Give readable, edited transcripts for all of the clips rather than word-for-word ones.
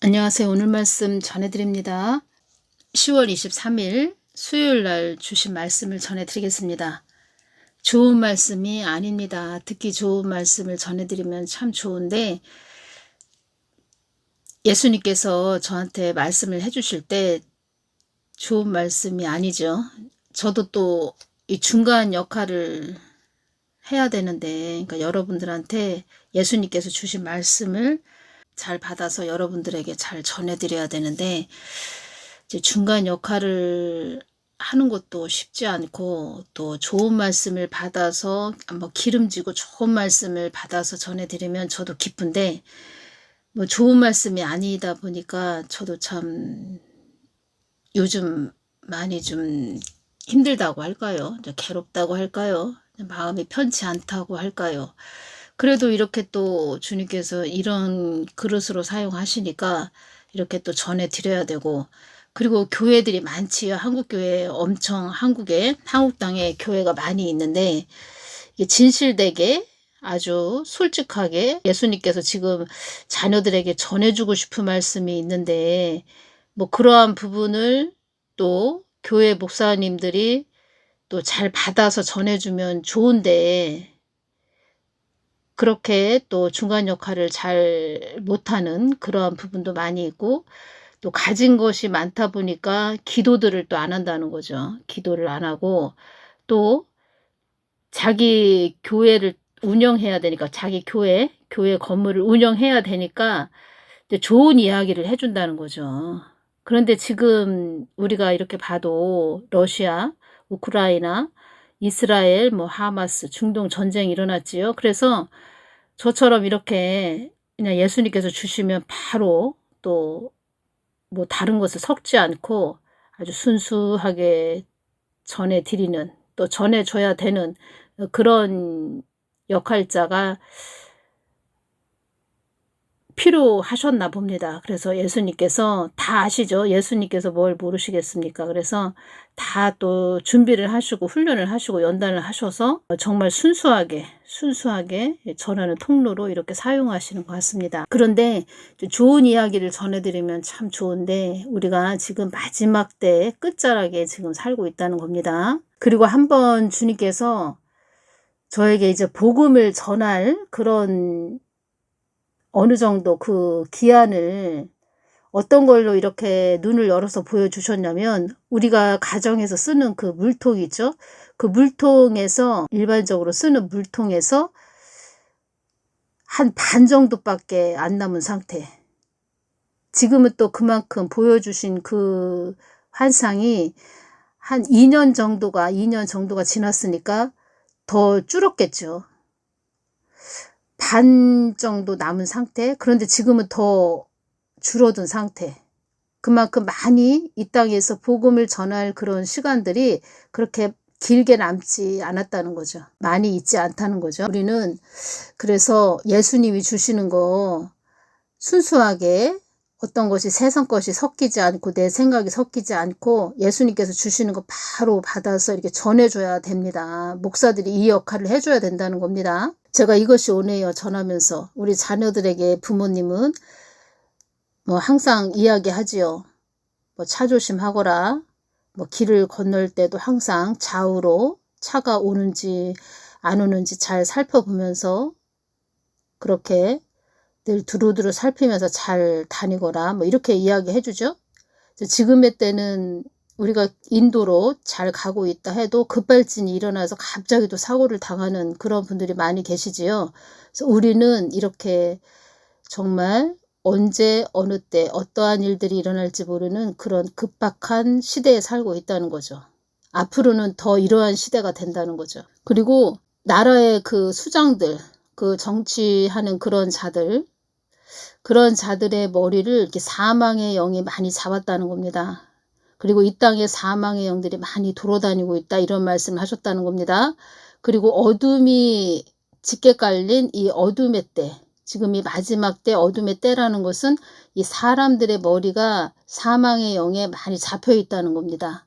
안녕하세요. 오늘 말씀 전해드립니다. 10월 23일 수요일 날 주신 말씀을 전해드리겠습니다. 좋은 말씀이 아닙니다. 듣기 좋은 말씀을 전해드리면 참 좋은데 예수님께서 저한테 말씀을 해주실 때 좋은 말씀이 아니죠. 저도 또 이 중간 역할을 해야 되는데, 그러니까 여러분들한테 예수님께서 주신 말씀을 잘 받아서 여러분들에게 잘 전해드려야 되는데 이제 중간 역할을 하는 것도 쉽지 않고, 또 좋은 말씀을 받아서 뭐 기름지고 좋은 말씀을 받아서 전해드리면 저도 기쁜데 뭐 좋은 말씀이 아니다 보니까 저도 참 요즘 많이 좀 힘들다고 할까요? 괴롭다고 할까요? 마음이 편치 않다고 할까요? 그래도 이렇게 또 주님께서 이런 그릇으로 사용하시니까 이렇게 또 전해드려야 되고, 그리고 교회들이 많지요. 한국교회 엄청 한국 땅에 교회가 많이 있는데 이게 진실되게 아주 솔직하게 예수님께서 지금 자녀들에게 전해주고 싶은 말씀이 있는데 뭐 그러한 부분을 또 교회 목사님들이 또 잘 받아서 전해주면 좋은데 그렇게 또 중간 역할을 잘 못하는 그러한 부분도 많이 있고, 또 가진 것이 많다 보니까 기도들을 또 안 한다는 거죠. 기도를 안 하고 또 자기 교회를 운영해야 되니까, 자기 교회 건물을 운영해야 되니까 좋은 이야기를 해준다는 거죠. 그런데 지금 우리가 이렇게 봐도 러시아, 우크라이나, 이스라엘, 뭐 하마스, 중동 전쟁이 일어났지요. 그래서 저처럼 이렇게 그냥 예수님께서 주시면 바로 또 뭐 다른 것을 섞지 않고 아주 순수하게 전해드리는, 또 전해줘야 되는 그런 역할자가 필요하셨나 봅니다. 그래서 예수님께서 다 아시죠? 예수님께서 뭘 모르시겠습니까? 그래서 다 또 준비를 하시고 훈련을 하시고 연단을 하셔서 정말 순수하게 전하는 통로로 이렇게 사용하시는 것 같습니다. 그런데 좋은 이야기를 전해드리면 참 좋은데 우리가 지금 마지막 때 끝자락에 지금 살고 있다는 겁니다. 그리고 한번 주님께서 저에게 이제 복음을 전할 그런 어느 정도 그 기한을 어떤 걸로 이렇게 눈을 열어서 보여주셨냐면, 우리가 가정에서 쓰는 그 물통 있죠? 그 물통에서, 일반적으로 쓰는 물통에서 한 반 정도밖에 안 남은 상태. 지금은 또 그만큼 보여주신 그 환상이 한 2년 정도가 지났으니까 더 줄었겠죠. 반 정도 남은 상태. 그런데 지금은 더 줄어든 상태. 그만큼 많이 이 땅에서 복음을 전할 그런 시간들이 그렇게 길게 남지 않았다는 거죠. 많이 있지 않다는 거죠. 우리는 그래서 예수님이 주시는 거 순수하게, 어떤 것이 세상 것이 섞이지 않고 내 생각이 섞이지 않고 예수님께서 주시는 거 바로 받아서 이렇게 전해줘야 됩니다. 목사들이 이 역할을 해줘야 된다는 겁니다. 제가 이것이 오네요 전하면서 우리 자녀들에게 부모님은 뭐 항상 이야기하지요. 뭐 차 조심하거라. 뭐 길을 건널 때도 항상 좌우로 차가 오는지 안 오는지 잘 살펴보면서 그렇게 늘 두루두루 살피면서 잘 다니거라. 뭐 이렇게 이야기해 주죠. 지금의 때는 우리가 인도로 잘 가고 있다 해도 급발진이 일어나서 갑자기 또 사고를 당하는 그런 분들이 많이 계시지요. 그래서 우리는 이렇게 정말 언제 어느 때 어떠한 일들이 일어날지 모르는 그런 급박한 시대에 살고 있다는 거죠. 앞으로는 더 이러한 시대가 된다는 거죠. 그리고 나라의 그 수장들, 그 정치하는 그런 자들의 머리를 이렇게 사망의 영이 많이 잡았다는 겁니다. 그리고 이 땅에 사망의 영들이 많이 돌아다니고 있다, 이런 말씀을 하셨다는 겁니다. 그리고 어둠이 짙게 깔린 이 어둠의 때, 지금 이 마지막 때 어둠의 때라는 것은 이 사람들의 머리가 사망의 영에 많이 잡혀 있다는 겁니다.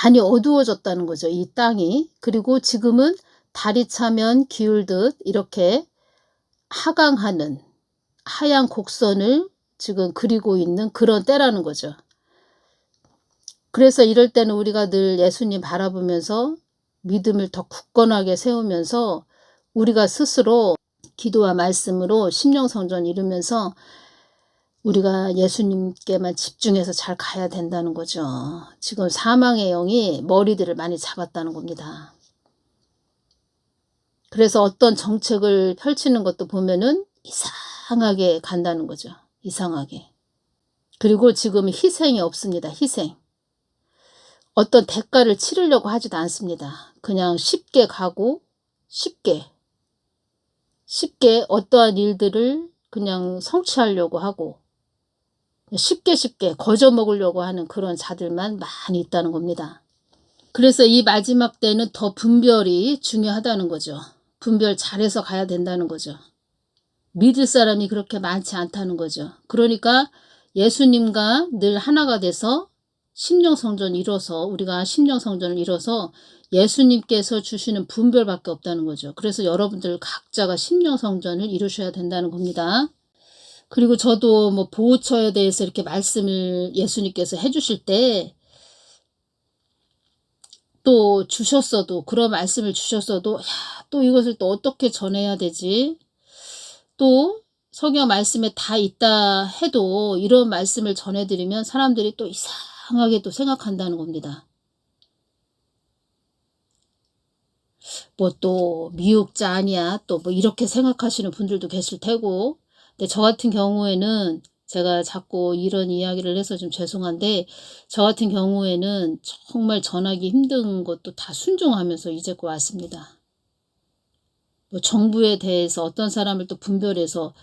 많이 어두워졌다는 거죠, 이 땅이. 그리고 지금은 달이 차면 기울듯 이렇게 하강하는 하얀 곡선을 지금 그리고 있는 그런 때라는 거죠. 그래서 이럴 때는 우리가 늘 예수님 바라보면서 믿음을 더 굳건하게 세우면서 우리가 스스로 기도와 말씀으로 심령성전 이루면서 우리가 예수님께만 집중해서 잘 가야 된다는 거죠. 지금 사망의 영이 머리들을 많이 잡았다는 겁니다. 그래서 어떤 정책을 펼치는 것도 보면은 이상하게 간다는 거죠. 이상하게. 그리고 지금 희생이 없습니다. 희생. 어떤 대가를 치르려고 하지도 않습니다. 그냥 쉽게 가고 쉽게 어떠한 일들을 그냥 성취하려고 하고 쉽게 거저먹으려고 하는 그런 자들만 많이 있다는 겁니다. 그래서 이 마지막 때는 더 분별이 중요하다는 거죠. 분별 잘해서 가야 된다는 거죠. 믿을 사람이 그렇게 많지 않다는 거죠. 그러니까 예수님과 늘 하나가 돼서 심령성전을 이뤄서 우리가 심령성전을 이뤄서 예수님께서 주시는 분별밖에 없다는 거죠. 그래서 여러분들 각자가 심령성전을 이루셔야 된다는 겁니다. 그리고 저도 뭐 보호처에 대해서 이렇게 말씀을 예수님께서 해주실 때 또 주셨어도 그런 말씀을 주셨어도 또 이것을 또 어떻게 전해야 되지? 또 성경 말씀에 다 있다 해도 이런 말씀을 전해드리면 사람들이 또 이상하게 또 생각한다는 겁니다. 뭐 또 미혹자 아니야 또 뭐 이렇게 생각하시는 분들도 계실 테고 근데 저 같은 경우에는 제가 자꾸 이런 이야기를 해서 좀 죄송한데 저 같은 경우에는 정말 전하기 힘든 것도 다 순종하면서 이제껏 왔습니다. 뭐 정부에 대해서 어떤 사람을 또 분별해서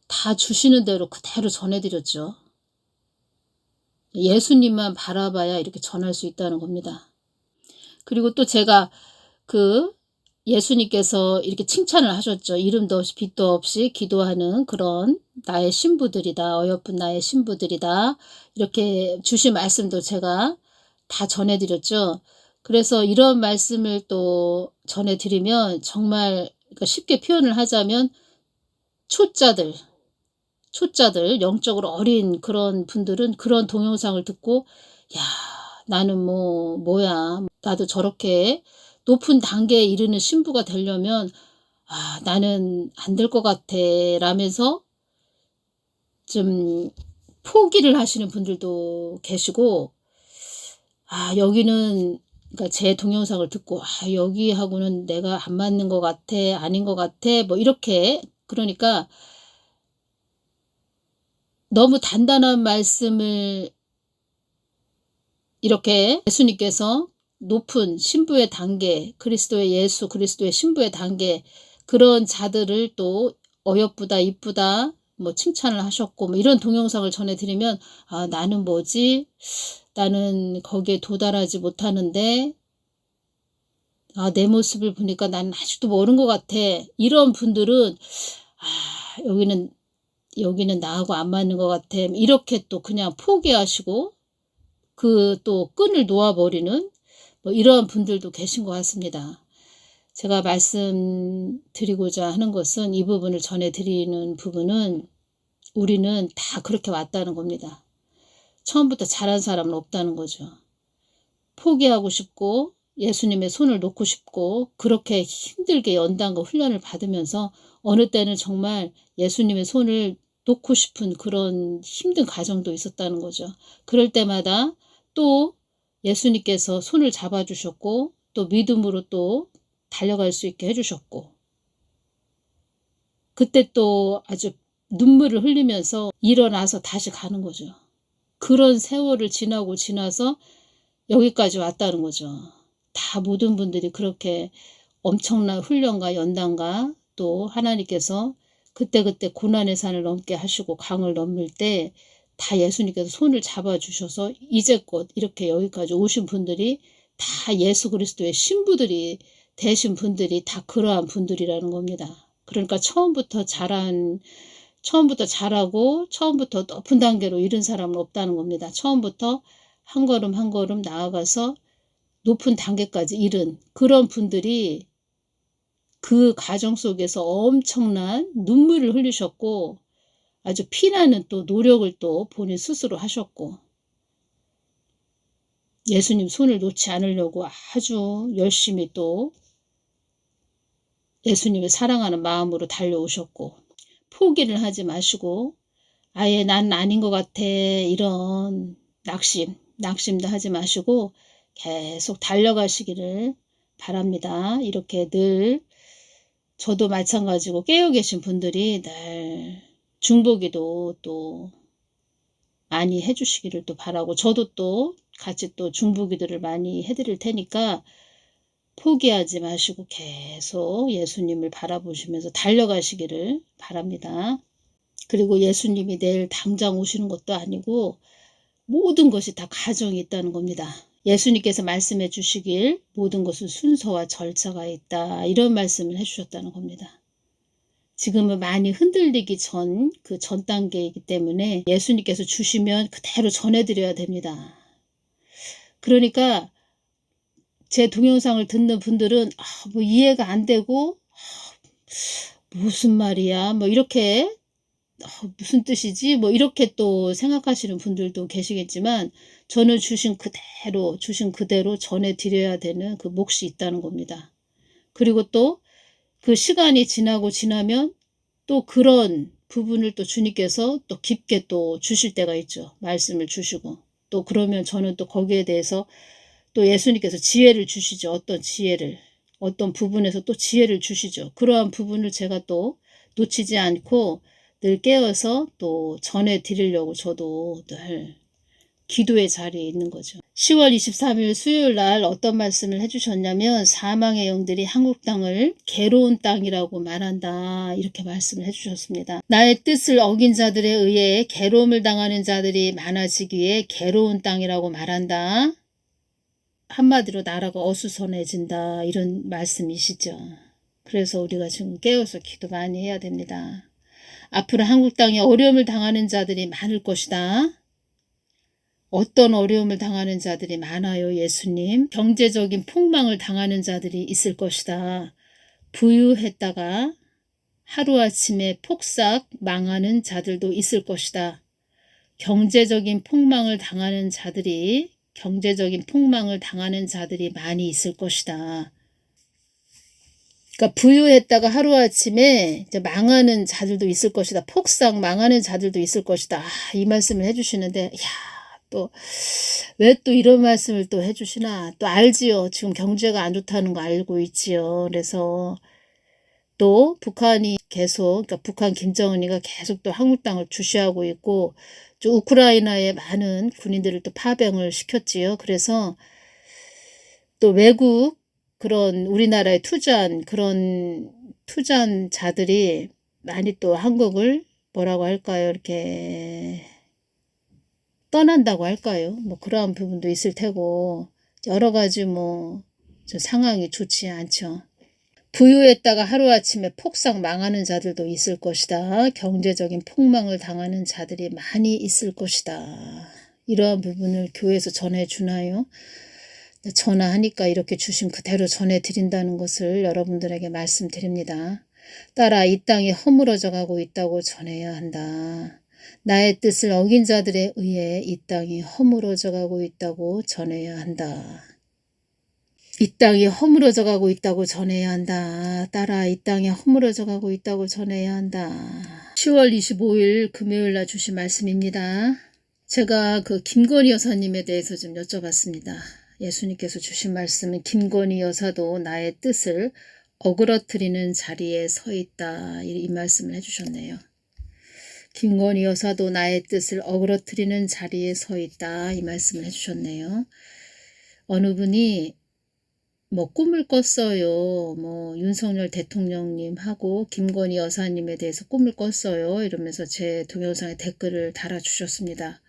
다 주시는 대로 그대로 전해드렸죠. 예수님만 바라봐야 이렇게 전할 수 있다는 겁니다. 그리고 또 제가 예수님께서 이렇게 칭찬을 하셨죠. 이름도 없이 빛도 없이 기도하는 그런 나의 신부들이다. 어여쁜 나의 신부들이다. 이렇게 주신 말씀도 제가 다 전해드렸죠. 그래서 이런 말씀을 또 전해드리면 정말 그러니까 쉽게 표현을 하자면 초짜들 영적으로 어린 그런 분들은 그런 동영상을 듣고 야 나는 뭐야 나도 저렇게 높은 단계에 이르는 신부가 되려면 나는 안 될 것 같아 라면서 좀 포기를 하시는 분들도 계시고 여기는 그러니까 제 동영상을 듣고 여기하고는 내가 안 맞는 것 같아 아닌 것 같아 뭐 이렇게 그러니까 너무 단단한 말씀을 이렇게 예수님께서 높은 신부의 단계, 그리스도의 예수, 그리스도의 신부의 단계 그런 자들을 또 어여쁘다, 이쁘다 뭐 칭찬을 하셨고 뭐 이런 동영상을 전해드리면 나는 뭐지? 나는 거기에 도달하지 못하는데 내 모습을 보니까 나는 아직도 모르는 것 같아. 이런 분들은 여기는 나하고 안 맞는 것 같아. 이렇게 또 그냥 포기하시고 또 끈을 놓아버리는 뭐 이런 분들도 계신 것 같습니다. 제가 말씀드리고자 하는 것은 이 부분을 전해드리는 부분은 우리는 다 그렇게 왔다는 겁니다. 처음부터 잘한 사람은 없다는 거죠. 포기하고 싶고 예수님의 손을 놓고 싶고 그렇게 힘들게 연단과 훈련을 받으면서 어느 때는 정말 예수님의 손을 놓고 싶은 그런 힘든 과정도 있었다는 거죠. 그럴 때마다 또 예수님께서 손을 잡아주셨고 또 믿음으로 또 달려갈 수 있게 해주셨고 그때 또 아주 눈물을 흘리면서 일어나서 다시 가는 거죠. 그런 세월을 지나서 여기까지 왔다는 거죠. 다 모든 분들이 그렇게 엄청난 훈련과 연단과 또 하나님께서 그때그때 고난의 산을 넘게 하시고 강을 넘을 때 다 예수님께서 손을 잡아주셔서 이제껏 이렇게 여기까지 오신 분들이 다 예수 그리스도의 신부들이 되신 분들이 다 그러한 분들이라는 겁니다. 그러니까 처음부터 잘하고 처음부터 높은 단계로 이른 사람은 없다는 겁니다. 처음부터 한 걸음 한 걸음 나아가서 높은 단계까지 이른 그런 분들이 그 과정 속에서 엄청난 눈물을 흘리셨고 아주 피나는 또 노력을 또 본인 스스로 하셨고, 예수님 손을 놓지 않으려고 아주 열심히 또 예수님을 사랑하는 마음으로 달려오셨고, 포기를 하지 마시고 아예 난 아닌 것 같아 이런 낙심도 하지 마시고 계속 달려가시기를 바랍니다. 이렇게 늘 저도 마찬가지고 깨어 계신 분들이 늘 중보기도 또 많이 해주시기를 또 바라고, 저도 또 같이 또 중보기도를 많이 해드릴 테니까 포기하지 마시고 계속 예수님을 바라보시면서 달려가시기를 바랍니다. 그리고 예수님이 내일 당장 오시는 것도 아니고 모든 것이 다 과정이 있다는 겁니다. 예수님께서 말씀해 주시길 모든 것은 순서와 절차가 있다, 이런 말씀을 해주셨다는 겁니다. 지금은 많이 흔들리기 전, 그 전 단계이기 때문에 예수님께서 주시면 그대로 전해드려야 됩니다. 그러니까 제 동영상을 듣는 분들은 뭐 이해가 안 되고 무슨 말이야 뭐 이렇게 무슨 뜻이지 뭐 이렇게 또 생각하시는 분들도 계시겠지만, 저는 주신 그대로 전해드려야 되는 그 몫이 있다는 겁니다. 그리고 또 그 시간이 지나면 또 그런 부분을 또 주님께서 또 깊게 또 주실 때가 있죠. 말씀을 주시고, 또 그러면 저는 또 거기에 대해서 또 예수님께서 지혜를 주시죠. 어떤 부분에서 또 지혜를 주시죠. 그러한 부분을 제가 또 놓치지 않고 늘 깨어서 또 전해드리려고 저도 늘 기도의 자리에 있는 거죠. 10월 23일 수요일 날 어떤 말씀을 해주셨냐면, 사망의 영들이 한국 땅을 괴로운 땅이라고 말한다, 이렇게 말씀을 해주셨습니다. 나의 뜻을 어긴 자들에 의해 괴로움을 당하는 자들이 많아지기에 괴로운 땅이라고 말한다. 한마디로 나라가 어수선해진다, 이런 말씀이시죠. 그래서 우리가 지금 깨어서 기도 많이 해야 됩니다. 앞으로 한국 땅에 어려움을 당하는 자들이 많을 것이다. 어떤 어려움을 당하는 자들이 많아요, 예수님? 경제적인 폭망을 당하는 자들이 있을 것이다. 부유했다가 하루아침에 폭삭 망하는 자들도 있을 것이다. 경제적인 폭망을 당하는 자들이 많이 있을 것이다. 그러니까 부유했다가 하루아침에 이제 망하는 자들도 있을 것이다. 폭삭 망하는 자들도 있을 것이다. 이 말씀을 해주시는데, 또 왜 또 이런 말씀을 또 해주시나. 또 알지요. 지금 경제가 안 좋다는 거 알고 있지요. 그래서 또 북한이 계속, 그러니까 북한 김정은이가 계속 또 한국 땅을 주시하고 있고, 또 우크라이나에 많은 군인들을 또 파병을 시켰지요. 그래서 또 외국 그런 우리나라에 투자한 자들이 많이 또 한국을 뭐라고 할까요? 이렇게 떠난다고 할까요? 뭐 그러한 부분도 있을 테고, 여러 가지 뭐 상황이 좋지 않죠. 부유했다가 하루아침에 폭삭 망하는 자들도 있을 것이다. 경제적인 폭망을 당하는 자들이 많이 있을 것이다. 이러한 부분을 교회에서 전해주나요? 전화하니까 이렇게 주신 그대로 전해드린다는 것을 여러분들에게 말씀드립니다. 따라 이 땅이 허물어져 가고 있다고 전해야 한다. 나의 뜻을 어긴 자들에 의해 이 땅이 허물어져 가고 있다고 전해야 한다. 이 땅이 허물어져 가고 있다고 전해야 한다. 따라 이 땅이 허물어져 가고 있다고 전해야 한다. 10월 25일 금요일 날 주신 말씀입니다. 제가 그 김건희 여사님에 대해서 좀 여쭤봤습니다. 예수님께서 주신 말씀은 김건희 여사도 나의 뜻을 어그러뜨리는 자리에 서 있다, 이 말씀을 해주셨네요. 김건희 여사도 나의 뜻을 어그러뜨리는 자리에 서 있다, 이 말씀을 해주셨네요. 어느 분이 뭐 꿈을 꿨어요. 뭐 윤석열 대통령님하고 김건희 여사님에 대해서 꿈을 꿨어요, 이러면서 제 동영상에 댓글을 달아주셨습니다.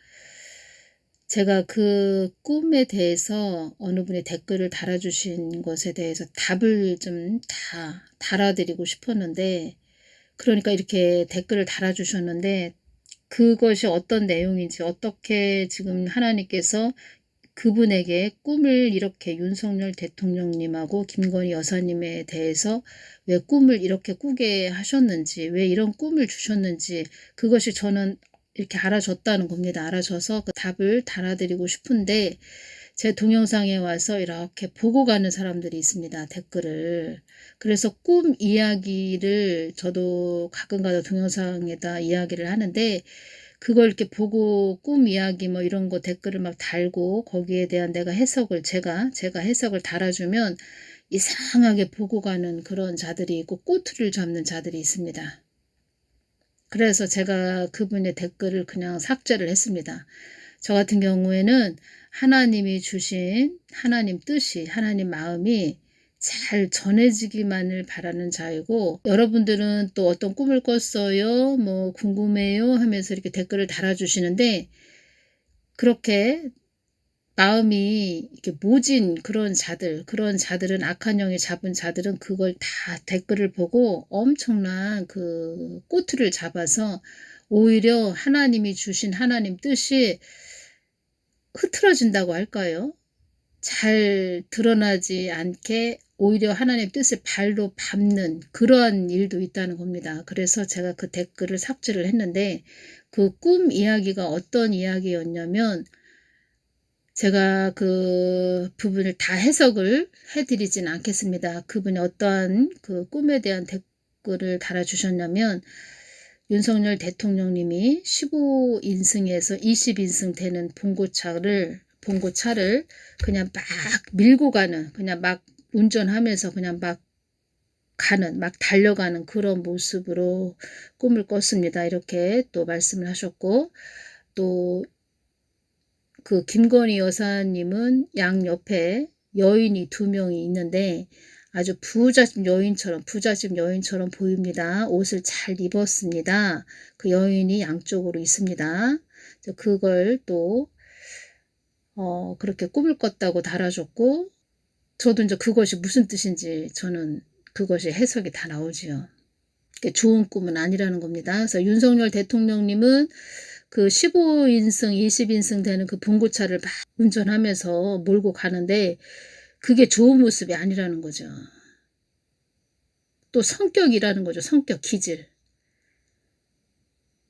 제가 그 꿈에 대해서 어느 분이 댓글을 달아주신 것에 대해서 답을 좀 다 달아드리고 싶었는데, 그러니까 이렇게 댓글을 달아주셨는데, 그것이 어떤 내용인지, 어떻게 지금 하나님께서 그분에게 꿈을 이렇게 윤석열 대통령님하고 김건희 여사님에 대해서 왜 꿈을 이렇게 꾸게 하셨는지, 왜 이런 꿈을 주셨는지, 그것이 저는 이렇게 알아줬다는 겁니다. 알아줘서 그 답을 달아드리고 싶은데, 제 동영상에 와서 이렇게 보고 가는 사람들이 있습니다. 댓글을. 그래서 꿈 이야기를 저도 가끔가다 동영상에다 이야기를 하는데, 그걸 이렇게 보고 꿈 이야기 뭐 이런 거 댓글을 막 달고 거기에 대한 내가 해석을 제가 해석을 달아주면 이상하게 보고 가는 그런 자들이 있고 꼬투리를 잡는 자들이 있습니다. 그래서 제가 그분의 댓글을 그냥 삭제를 했습니다. 저 같은 경우에는 하나님이 주신 하나님 뜻이, 하나님 마음이 잘 전해지기만을 바라는 자이고, 여러분들은 또 어떤 꿈을 꿨어요? 뭐 궁금해요? 하면서 이렇게 댓글을 달아주시는데, 그렇게 마음이 이렇게 모진 그런 자들은 악한 영이 잡은 자들은 그걸 다 댓글을 보고 엄청난 그 꼬투를 잡아서 오히려 하나님이 주신 하나님 뜻이 흐트러진다고 할까요? 잘 드러나지 않게 오히려 하나님 뜻을 발로 밟는 그러한 일도 있다는 겁니다. 그래서 제가 그 댓글을 삭제를 했는데, 그 꿈 이야기가 어떤 이야기였냐면, 제가 그 부분을 다 해석을 해드리진 않겠습니다. 그분이 어떠한 그 꿈에 대한 댓글을 달아주셨냐면, 윤석열 대통령님이 15인승에서 20인승 되는 봉고차를 그냥 막 밀고 가는, 그냥 막 운전하면서 그냥 막 달려가는 그런 모습으로 꿈을 꿨습니다. 이렇게 또 말씀을 하셨고, 또 그 김건희 여사님은 양옆에 여인이 2명이 있는데 아주 부잣집 여인처럼 보입니다. 옷을 잘 입었습니다. 그 여인이 양쪽으로 있습니다. 그걸 또 그렇게 꿈을 꿨다고 달아줬고, 저도 이제 그것이 무슨 뜻인지 저는 그것이 해석이 다 나오지요. 좋은 꿈은 아니라는 겁니다. 그래서 윤석열 대통령님은 그 15인승, 20인승 되는 그 봉고차를 막 운전하면서 몰고 가는데 그게 좋은 모습이 아니라는 거죠. 또 성격이라는 거죠. 성격, 기질.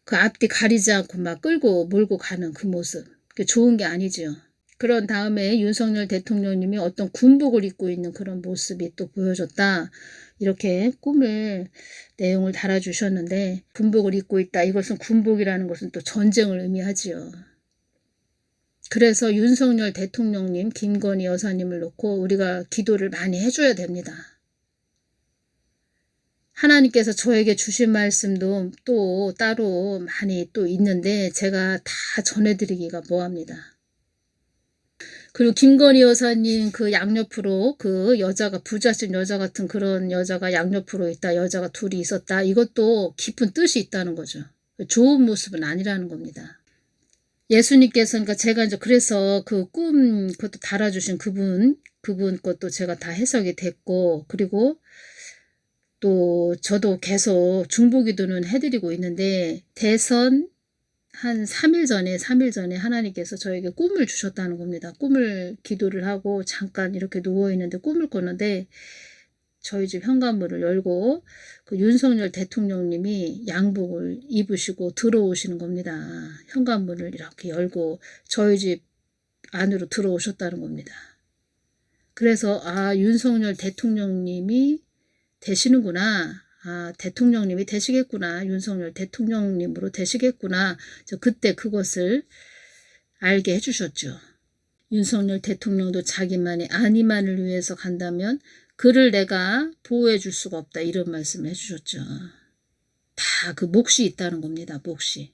그 앞뒤 가리지 않고 막 끌고 몰고 가는 그 모습. 그게 좋은 게 아니죠. 그런 다음에 윤석열 대통령님이 어떤 군복을 입고 있는 그런 모습이 또 보여졌다. 이렇게 꿈을 내용을 달아주셨는데, 군복을 입고 있다. 이것은 군복이라는 것은 또 전쟁을 의미하지요. 그래서 윤석열 대통령님, 김건희 여사님을 놓고 우리가 기도를 많이 해줘야 됩니다. 하나님께서 저에게 주신 말씀도 또 따로 많이 또 있는데 제가 다 전해드리기가 뭐합니다. 그리고 김건희 여사님 그 양옆으로 그 여자가 부잣집 여자 같은 그런 여자가 양옆으로 있다. 여자가 둘이 있었다. 이것도 깊은 뜻이 있다는 거죠. 좋은 모습은 아니라는 겁니다. 예수님께서, 그러니까 제가 이제 그래서 그 꿈 그것도 달아주신 그분 것도 제가 다 해석이 됐고, 그리고 또 저도 계속 중보기도는 해드리고 있는데, 대선 한 3일 전에 하나님께서 저에게 꿈을 주셨다는 겁니다. 꿈을 기도를 하고 잠깐 이렇게 누워있는데 꿈을 꿨는데, 저희 집 현관문을 열고 그 윤석열 대통령님이 양복을 입으시고 들어오시는 겁니다. 현관문을 이렇게 열고 저희 집 안으로 들어오셨다는 겁니다. 그래서 윤석열 대통령님이 되시는구나. 대통령님이 되시겠구나. 윤석열 대통령님으로 되시겠구나. 그때 그것을 알게 해주셨죠. 윤석열 대통령도 자기만의 안위만을 위해서 간다면 그를 내가 보호해 줄 수가 없다. 이런 말씀을 해주셨죠. 다 그 몫이 있다는 겁니다. 몫이.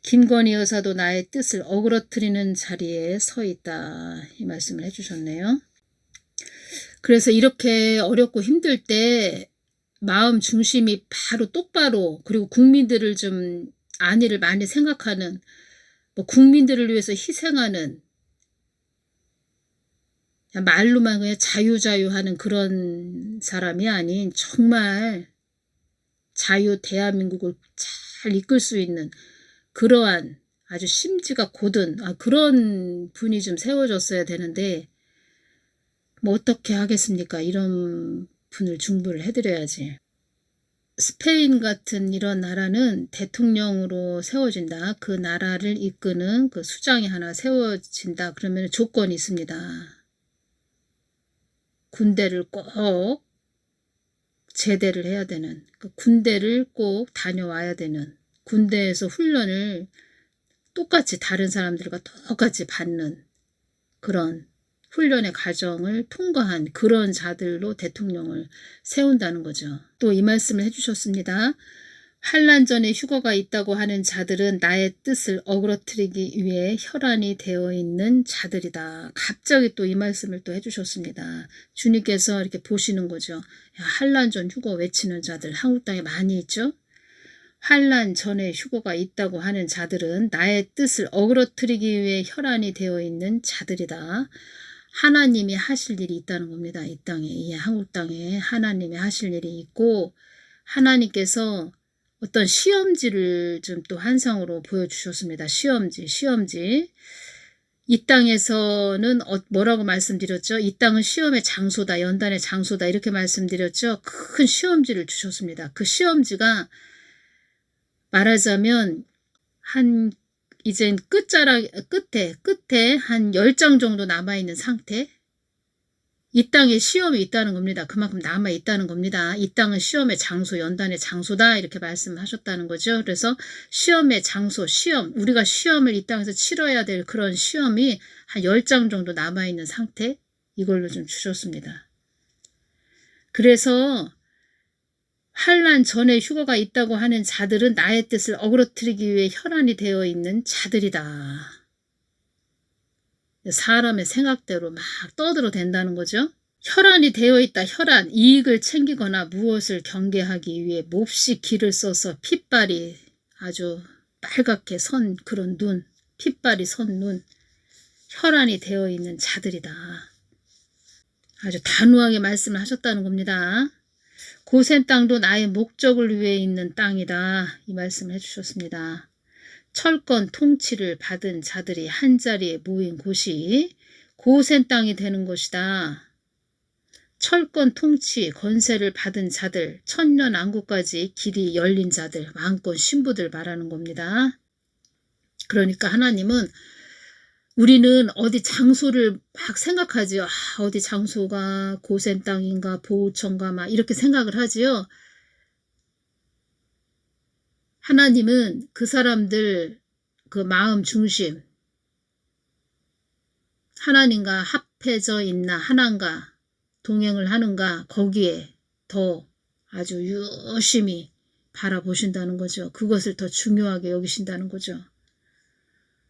김건희 여사도 나의 뜻을 어그러뜨리는 자리에 서 있다. 이 말씀을 해주셨네요. 그래서 이렇게 어렵고 힘들 때 마음 중심이 바로 똑바로, 그리고 국민들을 좀 안위를 많이 생각하는, 뭐 국민들을 위해서 희생하는, 말로만 그냥 자유하는 그런 사람이 아닌 정말 대한민국을 잘 이끌 수 있는 그러한 아주 심지가 고든 그런 분이 좀 세워졌어야 되는데 뭐 어떻게 하겠습니까? 이런 분을 중보를 해드려야지. 스페인 같은 이런 나라는 대통령으로 세워진다. 그 나라를 이끄는 그 수장이 하나 세워진다. 그러면 조건이 있습니다. 군대를 꼭 제대를 해야 되는, 군대를 꼭 다녀와야 되는, 군대에서 훈련을 똑같이 다른 사람들과 똑같이 받는 그런 훈련의 과정을 통과한 그런 자들로 대통령을 세운다는 거죠. 또 이 말씀을 해주셨습니다. 환란 전에 휴거가 있다고 하는 자들은 나의 뜻을 어그러뜨리기 위해 혈안이 되어 있는 자들이다. 갑자기 또 이 말씀을 또 해주셨습니다. 주님께서 이렇게 보시는 거죠. 환란 전 휴거 외치는 자들 한국 땅에 많이 있죠. 환란 전에 휴거가 있다고 하는 자들은 나의 뜻을 어그러뜨리기 위해 혈안이 되어 있는 자들이다. 하나님이 하실 일이 있다는 겁니다. 이 땅에, 이 한국 땅에 하나님이 하실 일이 있고 하나님께서 어떤 시험지를 좀 또 한상으로 보여주셨습니다. 시험지. 이 땅에서는 뭐라고 말씀드렸죠? 이 땅은 시험의 장소다, 연단의 장소다 이렇게 말씀드렸죠. 큰 시험지를 주셨습니다. 그 시험지가 말하자면 이젠 끝에 한 10장 정도 남아있는 상태. 이 땅에 시험이 있다는 겁니다. 그만큼 남아있다는 겁니다. 이 땅은 시험의 장소, 연단의 장소다 이렇게 말씀하셨다는 거죠. 그래서 시험의 장소, 우리가 시험을 이 땅에서 치러야 될 그런 시험이 한 10장 정도 남아있는 상태 이걸로 좀 주셨습니다. 그래서 환란 전에 휴거가 있다고 하는 자들은 나의 뜻을 어그러뜨리기 위해 혈안이 되어 있는 자들이다. 사람의 생각대로 막 떠들어댄다는 거죠. 혈안이 되어 있다. 혈안, 이익을 챙기거나 무엇을 경계하기 위해 몹시 기를 써서 핏발이 아주 빨갛게 선 그런 눈, 핏발이 선 눈, 혈안이 되어 있는 자들이다. 아주 단호하게 말씀을 하셨다는 겁니다. 고센 땅도 나의 목적을 위해 있는 땅이다. 이 말씀을 해주셨습니다. 철권 통치를 받은 자들이 한자리에 모인 곳이 고센 땅이 되는 것이다. 철권 통치 권세를 받은 자들, 천년왕국까지 길이 열린 자들, 왕권 신부들 말하는 겁니다. 그러니까 하나님은 우리는 어디 장소를 막 생각하지요. 어디 장소가 고센 땅인가 보호천가 막 이렇게 생각을 하지요. 하나님은 그 사람들 그 마음 중심 하나님과 합해져 있나 하나님과 동행을 하는가 거기에 더 아주 유심히 바라보신다는 거죠. 그것을 더 중요하게 여기신다는 거죠.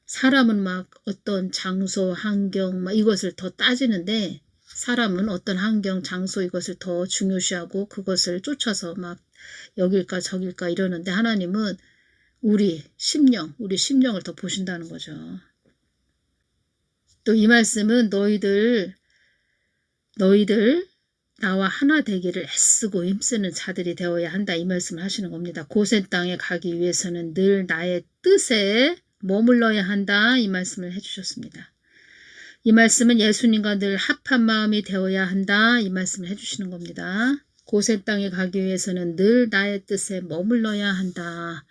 사람은 막 어떤 장소, 환경 막 이것을 더 따지는데 사람은 어떤 환경, 장소 이것을 더 중요시하고 그것을 쫓아서 막 여길까 저길까 이러는데 하나님은 우리 심령을 더 보신다는 거죠. 또 이 말씀은 너희들 나와 하나 되기를 애쓰고 힘쓰는 자들이 되어야 한다 이 말씀을 하시는 겁니다. 고센 땅에 가기 위해서는 늘 나의 뜻에 머물러야 한다 이 말씀을 해주셨습니다. 이 말씀은 예수님과 늘 합한 마음이 되어야 한다 이 말씀을 해주시는 겁니다. 고센 땅에 가기 위해서는 늘 나의 뜻에 머물러야 한다.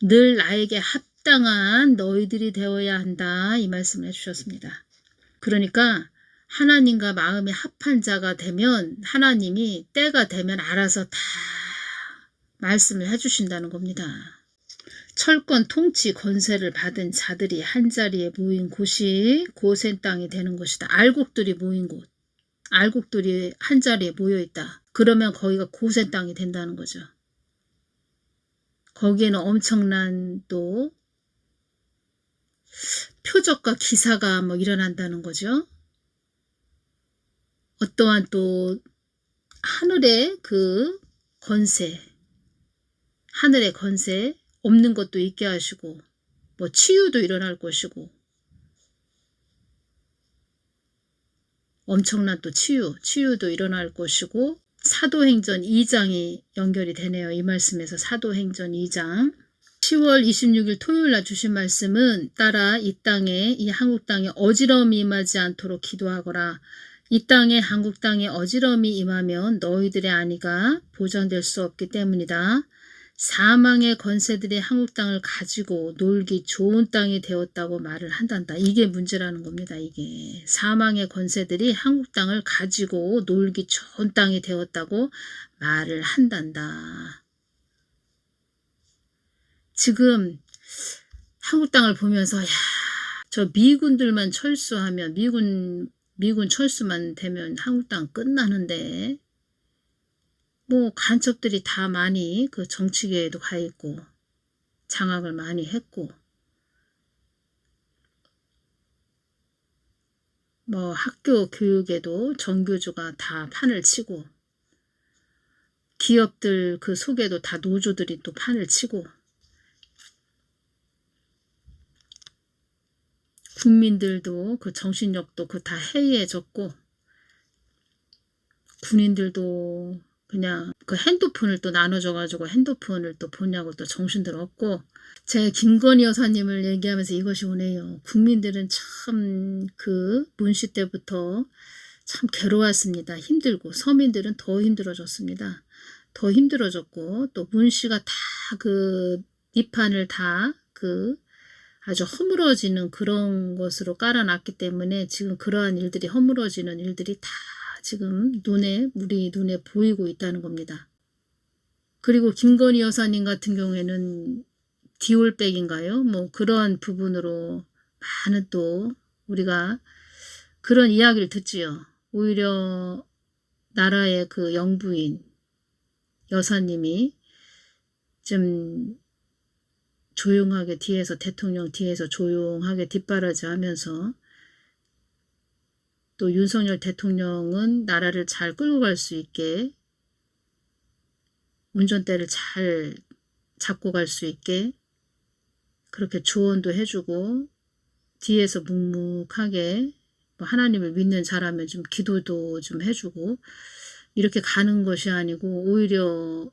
늘 나에게 합당한 너희들이 되어야 한다 이 말씀을 해주셨습니다. 그러니까 하나님과 마음이 합한 자가 되면 하나님이 때가 되면 알아서 다 말씀을 해주신다는 겁니다. 철권 통치 권세를 받은 자들이 한자리에 모인 곳이 고센 땅이 되는 것이다. 알곡들이 모인 곳. 알곡들이 한자리에 모여있다. 그러면 거기가 고센 땅이 된다는 거죠. 거기에는 엄청난 또 표적과 기사가 뭐 일어난다는 거죠. 어떠한 또 하늘의 그 권세, 하늘의 권세 없는 것도 있게 하시고 뭐 치유도 일어날 것이고 엄청난 또 치유도 일어날 것이고 사도행전 2장이 연결이 되네요. 이 말씀에서 사도행전 2장 10월 26일 토요일 날 주신 말씀은 따라 이 땅에 이 한국 땅에 어지러움이 임하지 않도록 기도하거라. 이 땅에 한국 땅에 어지러움이 임하면 너희들의 안위가 보장될 수 없기 때문이다. 사망의 권세들이 한국 땅을 가지고 놀기 좋은 땅이 되었다고 말을 한단다. 이게 문제라는 겁니다. 이게 사망의 권세들이 한국 땅을 가지고 놀기 좋은 땅이 되었다고 말을 한단다. 지금 한국 땅을 보면서 야, 저 미군들만 철수하면 미군 철수만 되면 한국 땅 끝나는데 뭐 간첩들이 다 많이 그 정치계에도 가 있고 장악을 많이 했고 뭐 학교 교육에도 정교조가 다 판을 치고 기업들 그 속에도 다 노조들이 또 판을 치고 국민들도 그 정신력도 그 다 해이해졌고 군인들도 그냥 그 핸드폰을 또 나눠줘가지고 핸드폰을 또 보냐고 또 정신들 없고 제 김건희 여사님을 얘기하면서 이것이 오네요. 국민들은 참 그 문시 때부터 참 괴로웠습니다. 힘들고 서민들은 더 힘들어졌습니다. 더 힘들어졌고 또 문시가 다 그 밑판을 다 그 아주 허물어지는 그런 것으로 깔아놨기 때문에 지금 그러한 일들이 허물어지는 일들이 다 지금 우리 눈에 보이고 있다는 겁니다. 그리고 김건희 여사님 같은 경우에는 디올백인가요? 뭐 그런 부분으로 많은 또 우리가 그런 이야기를 듣지요. 오히려 나라의 그 영부인 여사님이 좀 조용하게 뒤에서 대통령 뒤에서 조용하게 뒷바라지 하면서 또 윤석열 대통령은 나라를 잘 끌고 갈 수 있게 운전대를 잘 잡고 갈 수 있게 그렇게 조언도 해주고 뒤에서 묵묵하게 뭐 하나님을 믿는 자라면 좀 기도도 좀 해주고 이렇게 가는 것이 아니고 오히려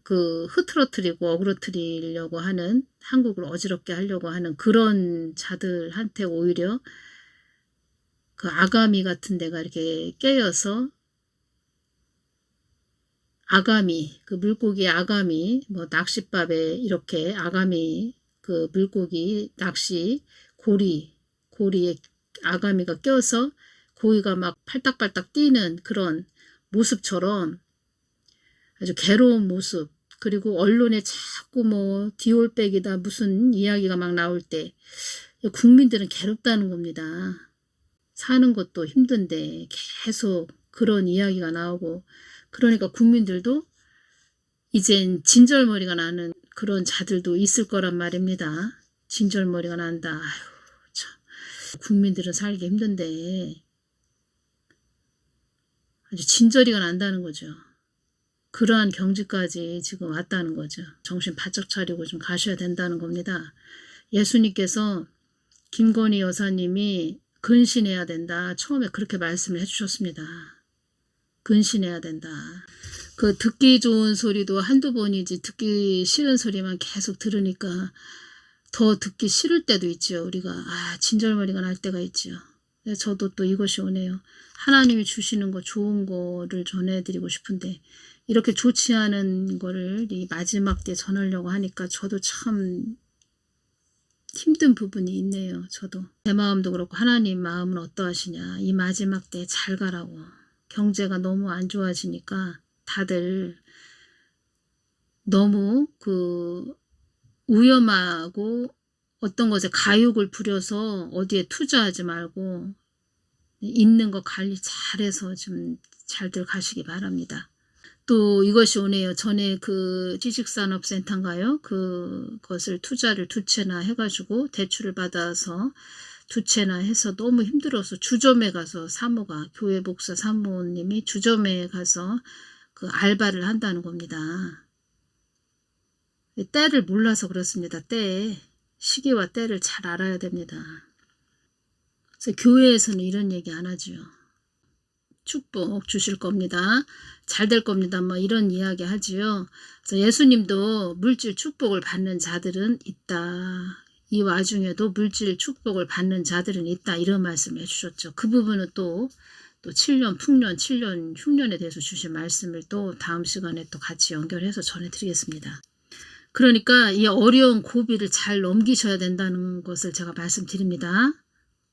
그 흐트러뜨리고 어그러뜨리려고 하는 한국을 어지럽게 하려고 하는 그런 자들한테 오히려 그 아가미 같은 데가 이렇게 깨어서 아가미 그 물고기 아가미 뭐 낚싯밥에 이렇게 아가미 그 물고기 낚시 고리에 아가미가 껴서 고기가 막 팔딱팔딱 뛰는 그런 모습처럼 아주 괴로운 모습 그리고 언론에 자꾸 뭐 디올백이다 무슨 이야기가 막 나올 때 국민들은 괴롭다는 겁니다. 사는 것도 힘든데 계속 그런 이야기가 나오고 그러니까 국민들도 이젠 진절머리가 나는 그런 자들도 있을 거란 말입니다. 진절머리가 난다. 아유, 참. 국민들은 살기 힘든데 아주 진저리가 난다는 거죠. 그러한 경지까지 지금 왔다는 거죠. 정신 바짝 차리고 좀 가셔야 된다는 겁니다. 예수님께서 김건희 여사님이 근신해야 된다. 처음에 그렇게 말씀을 해주셨습니다. 근신해야 된다. 그 듣기 좋은 소리도 한두 번이지 듣기 싫은 소리만 계속 들으니까 더 듣기 싫을 때도 있죠. 우리가 진절머리가 날 때가 있죠. 저도 또 이것이 오네요. 하나님이 주시는 거 좋은 거를 전해드리고 싶은데 이렇게 좋지 않은 거를 이 마지막 때 전하려고 하니까 저도 참 힘든 부분이 있네요. 저도 제 마음도 그렇고 하나님 마음은 어떠하시냐. 이 마지막 때 잘 가라고. 경제가 너무 안 좋아지니까 다들 너무 그 위험하고 어떤 것에 가욕을 부려서 어디에 투자하지 말고 있는 거 관리 잘해서 좀 잘들 가시기 바랍니다. 또 이것이 오네요. 전에 그 지식산업센터인가요? 그것을 투자를 2채나 해가지고 대출을 받아서 2채나 해서 너무 힘들어서 주점에 가서 사모가 교회 목사 사모님이 주점에 가서 그 알바를 한다는 겁니다. 때를 몰라서 그렇습니다. 시기와 때를 잘 알아야 됩니다. 그래서 교회에서는 이런 얘기 안 하죠. 축복 주실 겁니다. 잘 될 겁니다. 뭐 이런 이야기 하지요. 그래서 예수님도 물질 축복을 받는 자들은 있다. 이 와중에도 물질 축복을 받는 자들은 있다. 이런 말씀을 해주셨죠. 그 부분은 또 7년, 풍년, 7년, 흉년에 대해서 주신 말씀을 또 다음 시간에 또 같이 연결해서 전해드리겠습니다. 그러니까 이 어려운 고비를 잘 넘기셔야 된다는 것을 제가 말씀드립니다.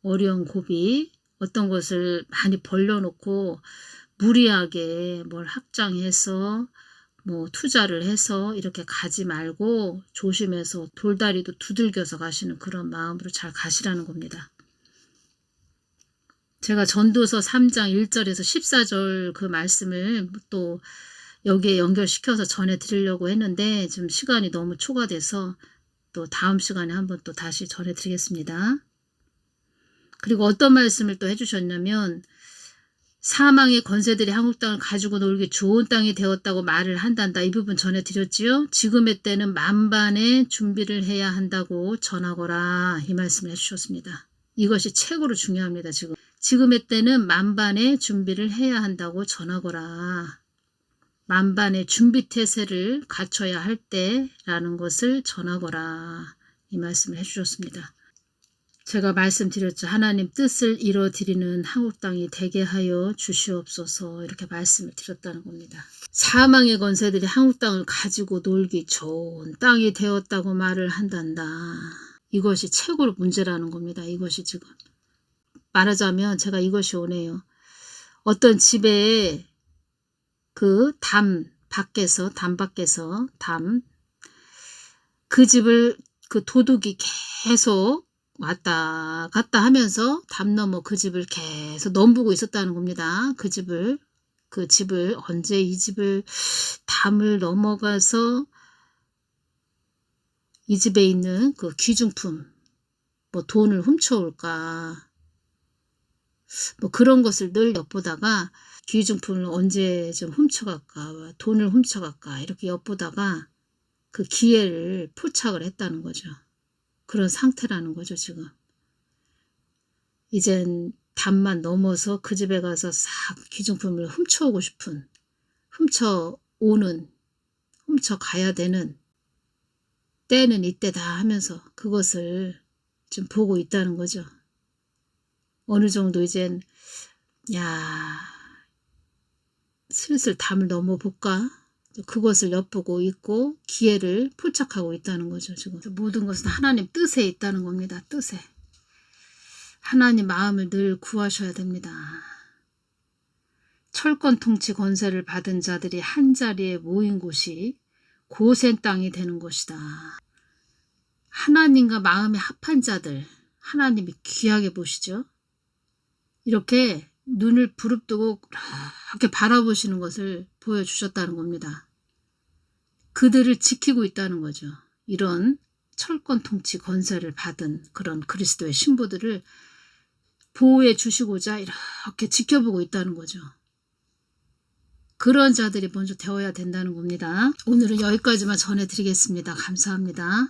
어려운 고비, 어떤 것을 많이 벌려놓고 무리하게 뭘 확장해서 뭐 투자를 해서 이렇게 가지 말고 조심해서 돌다리도 두들겨서 가시는 그런 마음으로 잘 가시라는 겁니다. 제가 전도서 3장 1절에서 14절 그 말씀을 또 여기에 연결시켜서 전해드리려고 했는데 지금 시간이 너무 초과돼서 또 다음 시간에 한번 또 다시 전해드리겠습니다. 그리고 어떤 말씀을 또 해주셨냐면 사망의 권세들이 한국 땅을 가지고 놀기 좋은 땅이 되었다고 말을 한단다. 이 부분 전해드렸지요. 지금의 때는 만반의 준비를 해야 한다고 전하거라. 이 말씀을 해주셨습니다. 이것이 최고로 중요합니다. 지금의 때는 만반의 준비를 해야 한다고 전하거라. 만반의 준비태세를 갖춰야 할 때라는 것을 전하거라. 이 말씀을 해주셨습니다. 제가 말씀드렸죠. 하나님 뜻을 이뤄드리는 한국 땅이 되게 하여 주시옵소서 이렇게 말씀을 드렸다는 겁니다. 사망의 권세들이 한국 땅을 가지고 놀기 좋은 땅이 되었다고 말을 한단다. 이것이 최고로 문제라는 겁니다. 이것이 지금. 말하자면 제가 이것이 오네요. 어떤 집에 그 담 밖에서 그 집을 그 도둑이 계속 왔다 갔다 하면서 담 넘어 그 집을 계속 넘보고 있었다는 겁니다. 그 집을 언제 이 집을 담을 넘어가서 이 집에 있는 그 귀중품 뭐 돈을 훔쳐올까 뭐 그런 것을 늘 엿보다가 귀중품을 언제 좀 훔쳐갈까 돈을 훔쳐갈까 이렇게 엿보다가 그 기회를 포착을 했다는 거죠. 그런 상태라는 거죠. 지금 이젠 담만 넘어서 그 집에 가서 싹 귀중품을 훔쳐오고 싶은 훔쳐가야 되는 때는 이때다 하면서 그것을 좀 보고 있다는 거죠. 어느 정도 이젠 슬슬 담을 넘어볼까? 그것을 엿보고 있고 기회를 포착하고 있다는 거죠. 지금 모든 것은 하나님 뜻에 있다는 겁니다. 뜻에. 하나님 마음을 늘 구하셔야 됩니다. 철권 통치 권세를 받은 자들이 한자리에 모인 곳이 고센 땅이 되는 것이다. 하나님과 마음이 합한 자들 하나님이 귀하게 보시죠. 이렇게 눈을 부릅뜨고 이렇게 바라보시는 것을 보여주셨다는 겁니다. 그들을 지키고 있다는 거죠. 이런 철권 통치 권세를 받은 그런 그리스도의 신부들을 보호해 주시고자 이렇게 지켜보고 있다는 거죠. 그런 자들이 먼저 되어야 된다는 겁니다. 오늘은 여기까지만 전해드리겠습니다. 감사합니다.